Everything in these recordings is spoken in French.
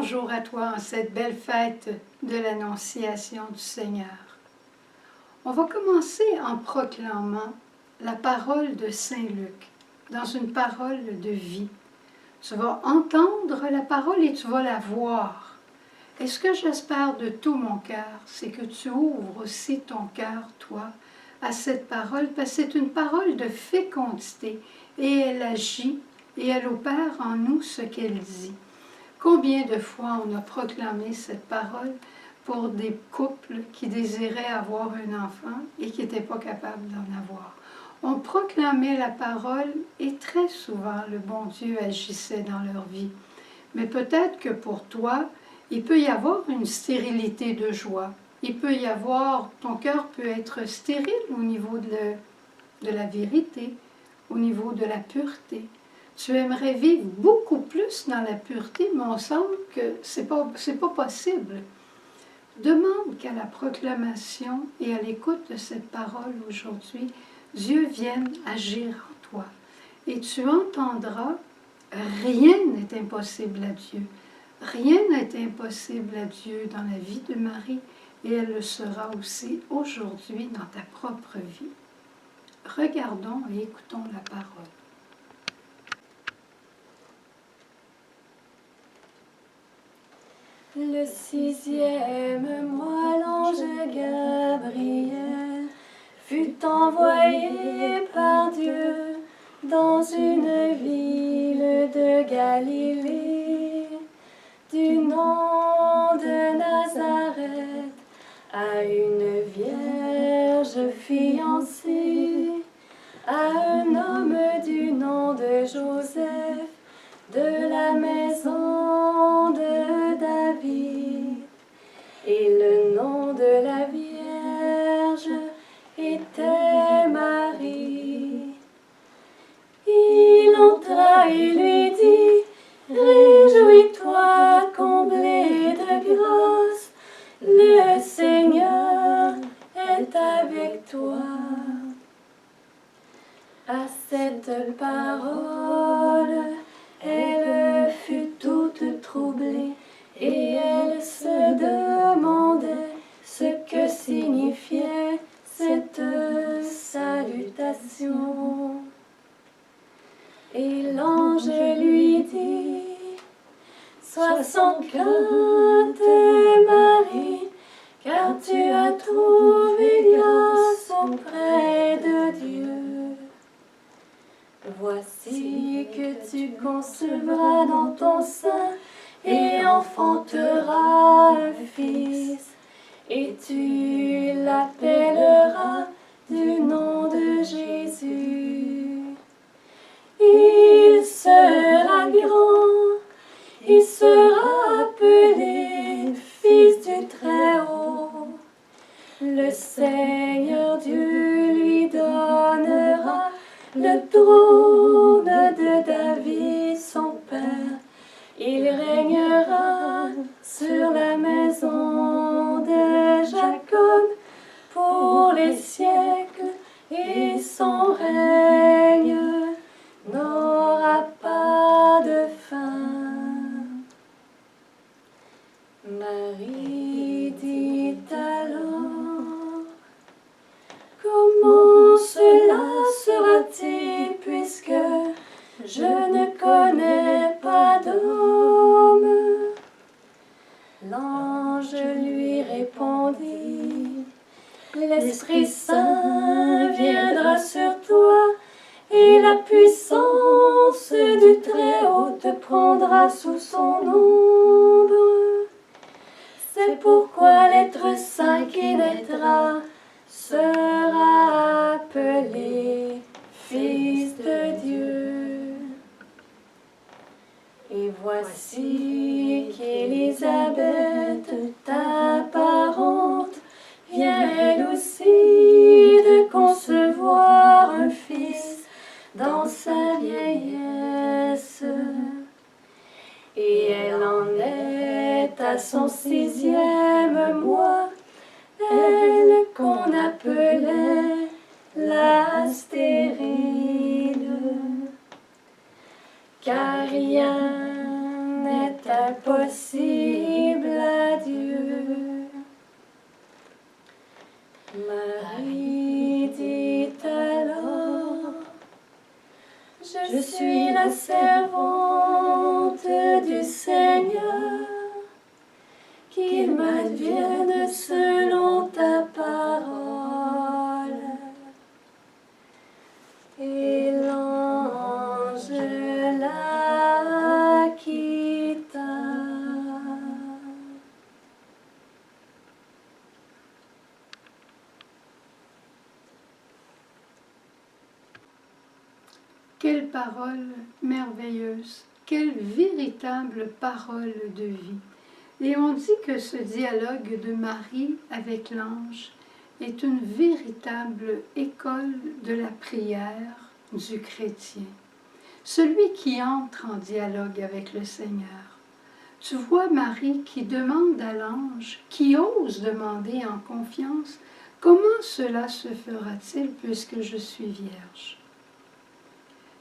bonjour à toi en cette belle fête de l'Annonciation du Seigneur. On va commencer en proclamant la parole de Saint Luc, dans une parole de vie. Tu vas entendre la parole et tu vas la voir. Et ce que j'espère de tout mon cœur, c'est que tu ouvres aussi ton cœur, toi, à cette parole, parce que c'est une parole de fécondité et elle agit et elle opère en nous ce qu'elle dit. Combien de fois on a proclamé cette parole pour des couples qui désiraient avoir un enfant et qui n'étaient pas capables d'en avoir. On proclamait la parole et très souvent le bon Dieu agissait dans leur vie. Mais peut-être que pour toi, il peut y avoir une stérilité de joie. Il peut y avoir, ton cœur peut être stérile au niveau de la vérité, au niveau de la pureté. Tu aimerais vivre beaucoup plus dans la pureté, mais on semble que c'est pas possible. Demande qu'à la proclamation et à l'écoute de cette parole aujourd'hui, Dieu vienne agir en toi. Et tu entendras, rien n'est impossible à Dieu. Rien n'est impossible à Dieu dans la vie de Marie, et elle le sera aussi aujourd'hui dans ta propre vie. Regardons et écoutons la parole. Le 6e mois, l'ange Gabriel fut envoyé par Dieu dans une ville de Galilée, du nom de Nazareth, à une vierge fiancée, à un homme du nom de Joseph, de la maison de David. Et le nom de la Vierge était Marie. Il entra et lui dit: réjouis-toi, comblée de grâce, le Seigneur est avec toi. À cette parole, elle fut toute troublée et elle se demandait ce que signifiait cette salutation. Et l'ange lui dit: sois sans crainte, Marie, car tu as trouvé grâce auprès de Dieu. Voici que tu concevras dans ton sein et enfanteras un fils, et tu l'appelleras du nom de Jésus. Il sera grand, il sera appelé Fils du Très-Haut. Le Seigneur Dieu lui donnera le trône de David, son père. Il régnera sur la maison de Jacob pour les siècles, et son règne n'aura pas de fin. Marie dit alors: comment cela sera-t-il, puisque je ne connais pas d'homme? L'ange lui répondit: l'Esprit Saint viendra sur toi, et la puissance du Très-Haut te prendra sous son ombre. C'est pourquoi l'être saint qui naîtra sera appelé Fils de Dieu. Et voici qu'Élisabeth, ta parente, vient elle aussi de concevoir un fils dans sa vieillesse. Et elle en est à son 6e mois, elle qu'on appelait la stérile. Car rien n'est impossible la servante du Seigneur, qu'il m'advienne selon ta parole. Et l'ange la quitta. Quelle parole merveilleuse, quelle véritable parole de vie. Et on dit que ce dialogue de Marie avec l'ange est une véritable école de la prière du chrétien. Celui qui entre en dialogue avec le Seigneur. Tu vois Marie qui demande à l'ange, qui ose demander en confiance, comment cela se fera-t-il puisque je suis vierge?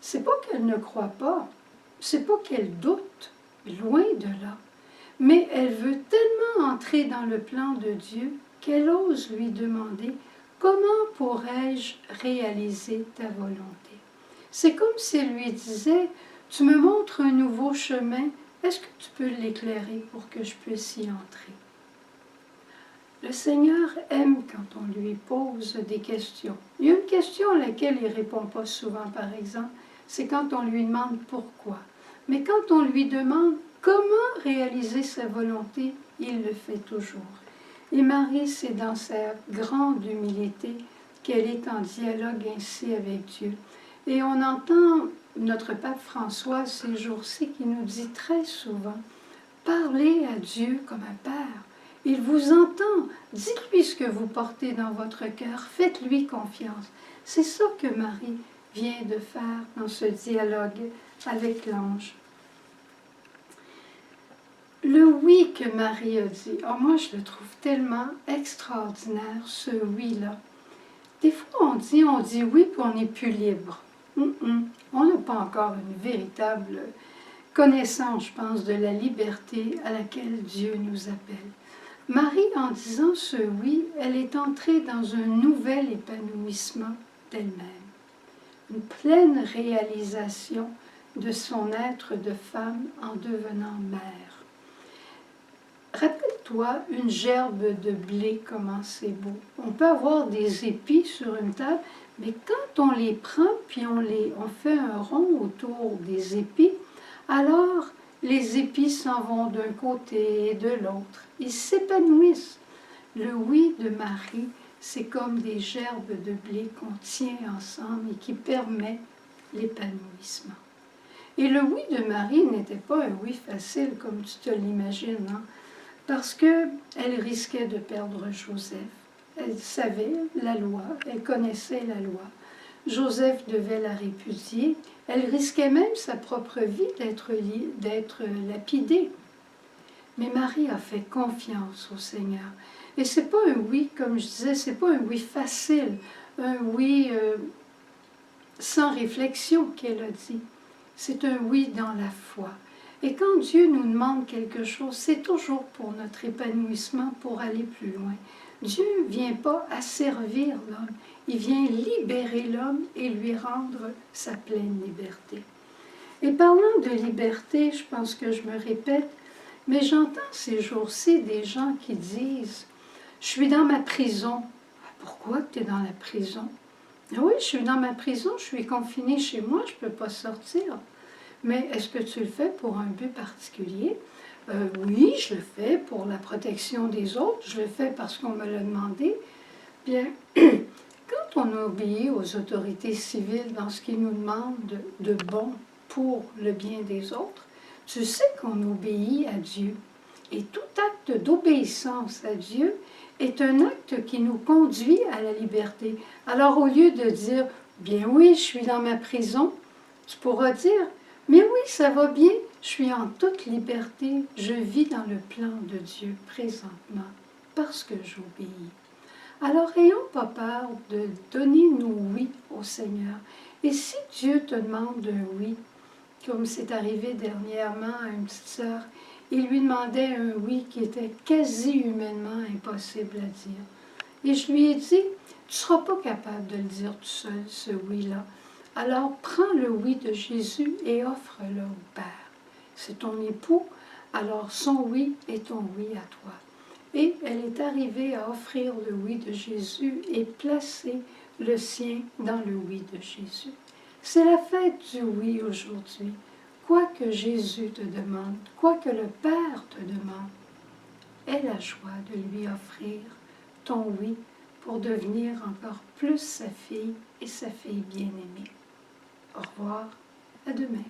C'est pas qu'elle ne croit pas, c'est pas qu'elle doute, loin de là, mais elle veut tellement entrer dans le plan de Dieu qu'elle ose lui demander « Comment pourrais-je réaliser ta volonté ?» C'est comme si elle lui disait « Tu me montres un nouveau chemin, est-ce que tu peux l'éclairer pour que je puisse y entrer ?» Le Seigneur aime quand on lui pose des questions. Il y a une question à laquelle il ne répond pas souvent, par exemple, c'est quand on lui demande pourquoi. Mais quand on lui demande comment réaliser sa volonté, il le fait toujours. Et Marie, c'est dans sa grande humilité qu'elle est en dialogue ainsi avec Dieu. Et on entend notre pape François ces jours-ci qui nous dit très souvent, parlez à Dieu comme un père. Il vous entend. Dites-lui ce que vous portez dans votre cœur. Faites-lui confiance. C'est ça que Marie vient de faire dans ce dialogue avec l'ange. Le oui que Marie a dit, oh, moi je le trouve tellement extraordinaire, ce oui-là. Des fois on dit oui puis on n'est plus libre. On n'a pas encore une véritable connaissance, je pense, de la liberté à laquelle Dieu nous appelle. Marie, en disant ce oui, elle est entrée dans un nouvel épanouissement d'elle-même, une pleine réalisation de son être de femme en devenant mère. Rappelle-toi une gerbe de blé, comment c'est beau. On peut avoir des épis sur une table, mais quand on les prend puis on fait un rond autour des épis, alors les épis s'en vont d'un côté et de l'autre. Ils s'épanouissent. Le oui de Marie, c'est comme des gerbes de blé qu'on tient ensemble et qui permet l'épanouissement. Et le oui de Marie n'était pas un oui facile comme tu te l'imagines, hein? Parce qu'elle risquait de perdre Joseph. Elle savait la loi, elle connaissait la loi. Joseph devait la répudier. Elle risquait même sa propre vie d'être lapidée. Mais Marie a fait confiance au Seigneur. Et c'est pas un oui, comme je disais, c'est pas un oui facile, un oui sans réflexion qu'elle a dit. C'est un oui dans la foi. Et quand Dieu nous demande quelque chose, c'est toujours pour notre épanouissement, pour aller plus loin. Dieu ne vient pas asservir l'homme, il vient libérer l'homme et lui rendre sa pleine liberté. Et parlant de liberté, je pense que je me répète, mais j'entends ces jours-ci des gens qui disent « Je suis dans ma prison. » Pourquoi tu es dans la prison? Oui, je suis dans ma prison, je suis confinée chez moi, je ne peux pas sortir. Mais est-ce que tu le fais pour un but particulier? Oui, je le fais pour la protection des autres, je le fais parce qu'on me l'a demandé. Bien, quand on obéit aux autorités civiles dans ce qu'ils nous demandent de bon pour le bien des autres, tu sais qu'on obéit à Dieu. Et tout acte d'obéissance à Dieu est un acte qui nous conduit à la liberté. Alors au lieu de dire, bien oui, je suis dans ma prison, tu pourras dire, mais oui, ça va bien, je suis en toute liberté, je vis dans le plan de Dieu présentement, parce que j'obéis. Alors, ayons pas peur de donner nos oui au Seigneur. Et si Dieu te demande un oui, comme c'est arrivé dernièrement à une petite sœur, il lui demandait un oui qui était quasi humainement impossible à dire. Et je lui ai dit, tu ne seras pas capable de le dire tout seul, ce oui-là. Alors prends le oui de Jésus et offre-le au Père. C'est ton époux, alors son oui est ton oui à toi. Et elle est arrivée à offrir le oui de Jésus et placer le sien dans le oui de Jésus. C'est la fête du oui aujourd'hui. Quoi que Jésus te demande, quoi que le Père te demande, aie la joie de lui offrir ton oui pour devenir encore plus sa fille et sa fille bien-aimée. Au revoir, à demain.